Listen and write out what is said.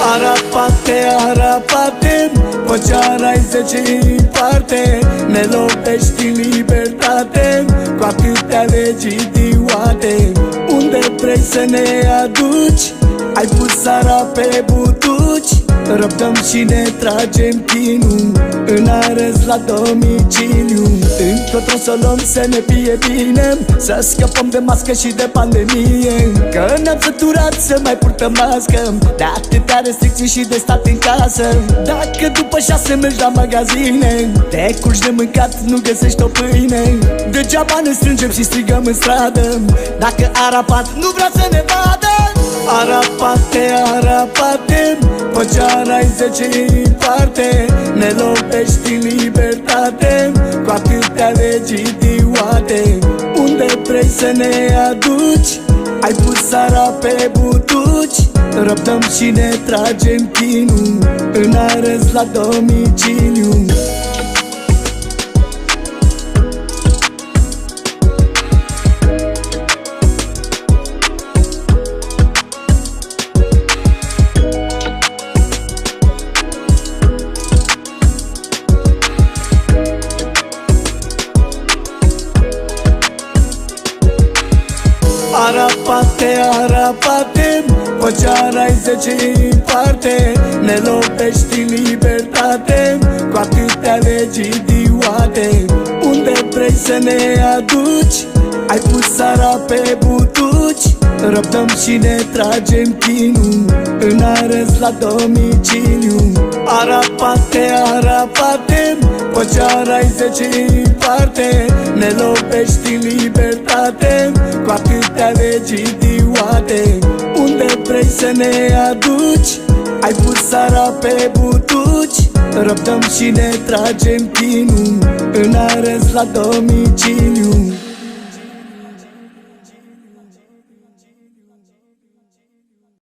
Arapate, arapate, păceara-i 10 în parte. Ne lovești în libertate cu atâtea legi idiote. Unde vrei să ne aduci? Ai pus ara pe butuci. Răbdăm și ne tragem chinul în arest la domiciliu. Încotro să o luăm să ne fie bine, să scăpăm de mască și de pandemie. Că ne-am săturat să mai purtăm mască, de atâtea restricții și de stat în casă. Dacă după 6 mergi la magazine, te culci de mâncat, nu găsești o pâine. Degeaba ne strângem și strigăm în stradă, dacă Arapat nu vrea să ne vadă. Arapate, arapate, păceara-i 10 în parte. Ne lovești în libertate cu atâtea legi idiote. Unde vrei să ne aduci? Ai pus ara pe butuci. Răbdăm și ne tragem chinul în arest la domiciliu. Arapate, arapate, păceara-i 10 în parte. Ne lovești în libertate cu atâtea legi idiote. Unde vrei să ne aduci? Ai pus ara pe butuci. Răbdăm și ne tragem chinul în arest la domiciliu. Arapate, arapate, păceara-i 10 în parte. Ne lovești în libertate cu atâtea legi idiote. Unde vrei să ne aduci? Ai pus ara pe butuci. Răbdăm și ne tragem chinul în arest la domiciliu.